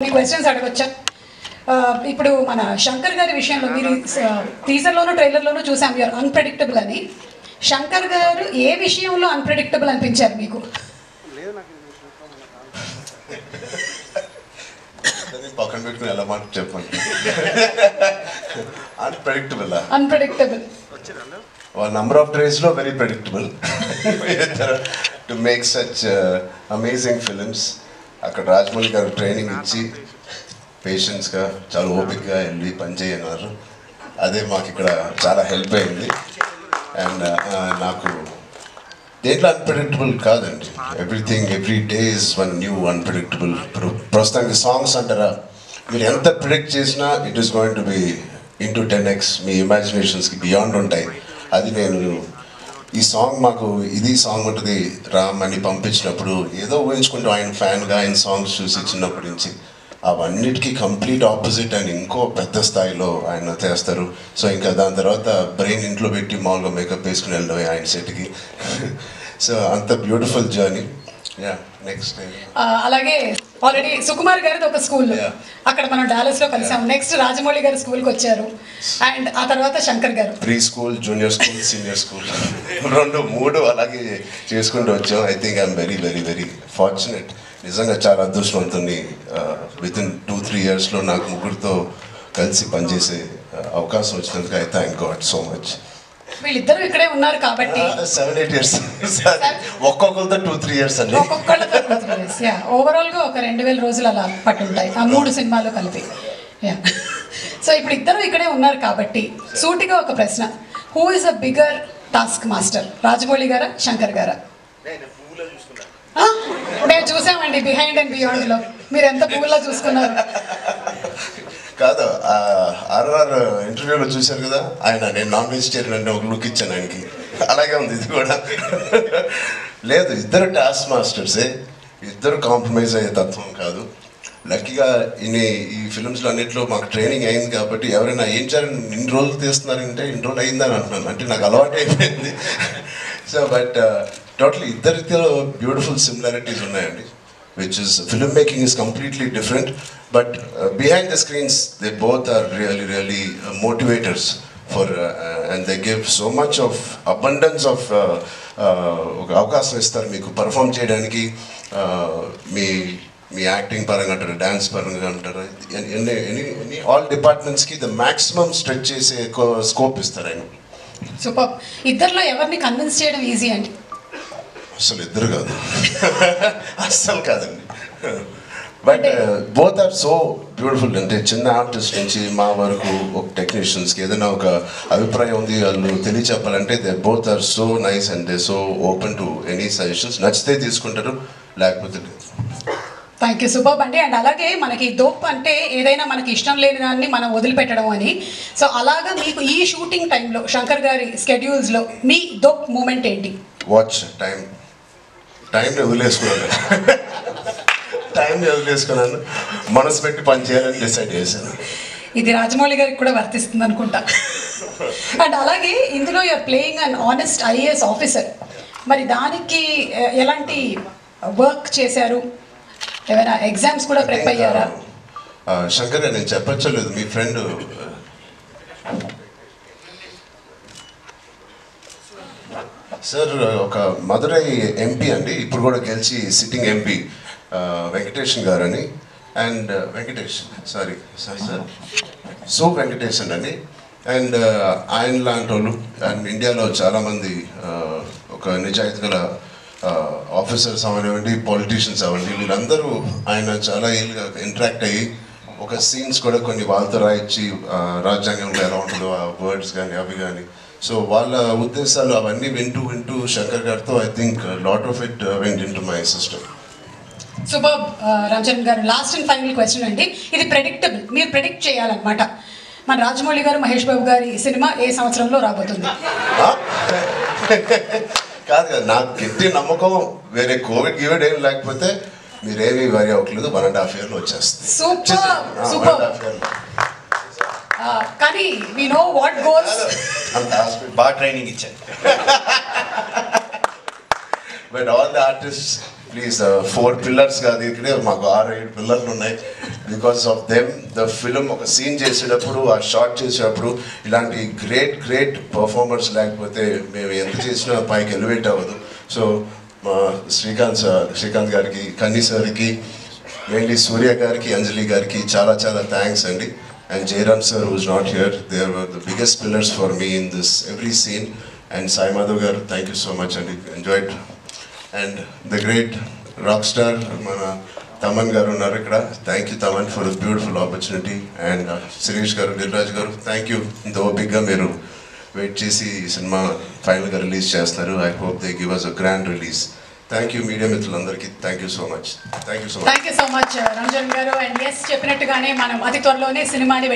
Questions అడగొచ్చా? ఇప్పుడు మన శంకర్ గారి విషయంలో మీరు టీజర్లోనూ ట్రైలర్లోనూ చూసాం యూఆర్ అన్ప్రెడిక్టబుల్ అని. శంకర్ గారు ఏ విషయంలో అన్ప్రెడిక్టబుల్ అనిపించారు మీకు? పక్కన పెట్టుకుని ఎలా మాట చెప్పండి. Unpredictable number of days lo very predictable to make such amazing films. అక్కడ రాజమౌళి గారు ట్రైనింగ్ ఇచ్చి పేషెన్స్గా చాలా ఓపిక్గా వెళ్ళి పనిచేయన్నారు. అదే మాకు ఇక్కడ చాలా హెల్ప్ అయింది. అండ్ నాకు దేంట్లో అన్ప్రెడిక్టబుల్ కాదండి. Every day is one new unpredictable. ఇప్పుడు ప్రస్తుతానికి సాంగ్స్ అంటారా, మీరు ఎంత ప్రిడిక్ట్ చేసినా it is going to be into 10x మీ ఇమాజినేషన్స్కి బియాండ్ ఉంటాయి. అది నేను ఈ సాంగ్ మాకు ఇది సాంగ్ ఉంటుంది రామ్ అని పంపించినప్పుడు ఏదో ఊహించుకుంటూ ఆయన ఫ్యాన్గా ఆయన సాంగ్స్ చూసి చిన్నప్పటి నుంచి అవన్నిటికీ కంప్లీట్ ఆపోజిట్ అని ఇంకో పెద్ద స్థాయిలో ఆయన చేస్తారు. సో ఇంకా దాని తర్వాత బ్రెయిన్ ఇంట్లో పెట్టి మామూలుగా మేకప్ వేసుకుని వెళ్ళడం ఆయన సెట్కి. సో అంత బ్యూటిఫుల్ జర్నీ. నెక్స్ట్ అలాగే ఆల్రెడీ సుకుమార్ గారిది ఒక స్కూల్, అక్కడ మనం డాలస్ లో కలిసాము. నెక్స్ట్ రాజమౌళి గారి స్కూల్కి వచ్చారు. అండ్ ఆ తర్వాత శంకర్ గారు pre school, junior school, senior school 2-3 అలాగే చేసుకుంటూ వచ్చాం. I think I'm very very very fortunate. నిజంగా చాలా అదృష్టవంతుని. వితిన్ 2-3 yearsలో నాకు ముగ్గురితో కలిసి పనిచేసే అవకాశం వచ్చినందుకు I thank God so much. వీళ్ళిద్దరూ ఇక్కడే ఉన్నారు కాబట్టి 7-8 years ఒక్కొక్కరితో 2-3 years అండి. ఒక్కొక్కళ్ళతో 2-3 years. ఓవరాల్గా ఒక 2000 రోజులు అలా పట్టుంటాయి ఆ 3 సినిమాలు కలిపి. సో ఇప్పుడు ఇద్దరు ఇక్కడే ఉన్నారు కాబట్టి సూటిగా ఒక ప్రశ్న, who is a bigger task master, Rajamouli గారా శంకర్ గారా? మేము చూసామండి బిహైండ్ అండ్ బియాండ్లో మీరు ఎంత పువ్వులా చూసుకున్నారు. కాదు, ఆర్ఆర్ ఇంటర్వ్యూలో చూశారు కదా, ఆయన నేను నాన్ వెజిటేరియన్ అంటే ఒక లుక్ ఇచ్చాను ఆయనకి. అలాగే ఉంది ఇది కూడా. లేదు, ఇద్దరు టాస్క్ మాస్టర్సే, ఇద్దరు కాంప్రమైజ్ అయ్యే తత్వం కాదు. లక్కీగా ఈ ఫిల్మ్స్లో అన్నింటిలో మాకు ట్రైనింగ్ అయింది కాబట్టి ఎవరైనా ఏం చేయాలని ఇన్ని రోజులు తీస్తున్నారంటే ఇన్ని రోజులు అయిందని అంటున్నాను, అంటే నాకు అలవాటు అయిపోయింది. సో బట్ టోటలీ ఇద్దరితో బ్యూటిఫుల్ సిమిలారిటీస్ ఉన్నాయండి. Which is filmmaking is completely different, but behind the screens they both are really motivators for and they give so much of abundance of అవకాశం ఇస్తారు మీకు పర్ఫామ్ చేయడానికి. మీ యాక్టింగ్ పరంగా అంటారు, dance పరంగా అంటారు, ఎనీ ఆల్ డిపార్ట్మెంట్స్కి ద మ్యాక్సిమం స్ట్రెచ్ చేసే స్కోప్ ఇస్తారు ఆయన. సూపర్. ఇద్దరిలో ఎవరిని కన్విన్స్ చేయడం ఈజీ అండి? అసలు ఇద్దరు కాదు, అస్సలు కాదండి. But both are so beautiful. అంటే చిన్న ఆర్టిస్ట్ నుంచి మా వరకు ఒక టెక్నీషియన్స్కి ఏదైనా ఒక అభిప్రాయం ఉంది వాళ్ళు తెలియచెప్పాలంటే they both are so nice and they so open to any suggestions. నచ్చితే తీసుకుంటారు, లేకపోతే లేదు. థ్యాంక్ యూ, సూపర్ అండి. అండ్ అలాగే మనకి దోప్ అంటే ఏదైనా మనకి ఇష్టం లేని దాన్ని మనం వదిలిపెట్టడం అని. సో అలాగా మీకు ఈ షూటింగ్ టైంలో శంకర్ గారి స్కెడ్యూల్స్లో మీ దోప్ మూమెంట్ ఏంటి? వాచ్ టైంని వదిలేసుకున్నాను, మనసు పెట్టి పని చేయాలని డిసైడ్ చేశాను. ఇది రాజమౌళి గారికి కూడా వర్తిస్తుంది అనుకుంటా. అండ్ అలాగే ఇందులో you're playing an honest IAS officer. మరి దానికి ఎలాంటి వర్క్ చేశారు? ఏమైనా ఎగ్జామ్స్ కూడా ప్రిపేర్ అయ్యారా? శంకర్ గారు, నేను చెప్పచ్చలేదు, మీ ఫ్రెండ్ సార్ ఒక మదురై ఎంపీ అండి, ఇప్పుడు కూడా గెలిచి సిట్టింగ్ ఎంపీ వెంకటేషన్ గారు అని. అండ్ సార్ సో వెంకటేషన్ అండి. అండ్ ఆయన లాంటి వాళ్ళు అండ్ ఇండియాలో చాలామంది ఒక నిజాయితీ గల ఆఫీసర్స్ అవనివ్వండి, పొలిటీషియన్స్ అవ్వండి, వీళ్ళందరూ ఆయన చాలా ఏళ్ళుగా ఇంటరాక్ట్ అయ్యి ఒక సీన్స్ కూడా కొన్ని వాళ్ళతో రాయించి రాజ్యాంగంలో ఎలా ఉంటుందో ఆ వర్డ్స్ కానీ అవి కానీ. సో వాళ్ళ ఉద్దేశాలు అవన్నీ వింటూ శంకర్ గారితో I think lot of it went in to my system. Super. Ramcharan గారు, లాస్ట్ అండ్ ఫైనల్ క్వశ్చన్ అండి. ఇది ప్రెడిక్టబుల్, మీరు ప్రెడిక్ట్ చేయాలన్నమాట. మన రాజమౌళి గారు, మహేష్ బాబు గారి సినిమా ఏ సంవత్సరంలో రాబోతుంది? కాదు కదా, నాకు గట్టి నమ్మకం, వేరే కోవిడ్ ఏం లేకపోతే మీరేమీ వరి అవ్వట్లేదు, 1.5 yearలో వచ్చేస్తుంది. సూపర్. కానీ వి నో వాట్ గోల్స్. బాగా ట్రైనింగ్ ఇచ్చాను. But all the artist please 4 pillars కాదు, ఇక్కడే మాకు 6-7 పిల్లర్లు ఉన్నాయి. Because of them the film ఒక సీన్ చేసేటప్పుడు, ఆ షార్ట్ చేసేటప్పుడు ఇలాంటి గ్రేట్ పర్ఫార్మర్స్ లేకపోతే మేము ఎంత చేసినా పైకి ఎలివేట్ అవ్వదు. సో మా శ్రీకాంత్ గారికి, కన్నీ సార్కి, మెయిన్లీ సూర్య గారికి, అంజలి గారికి చాలా థ్యాంక్స్ అండి. And Jairam sir, who's not here, they were the biggest pillars for me in this every scene. And Sai Madhav garu, thank you so much and enjoyed. And the great rock star mana Taman garu unnaru ikkada. Thank you Taman for a beautiful opportunity. And Suresh garu, Niraj garu, thank you. Though big ga meru wait chesi cinema final ga release chestunaru. I hope they give us a grand release. Thank you media మిత్రులందరికీ, thank you so much. Thank you so much. Thank you so much Ranjan garu. And yes చెప్పినట్టుగానే మనం అతి త్వరలోనే సినిమాని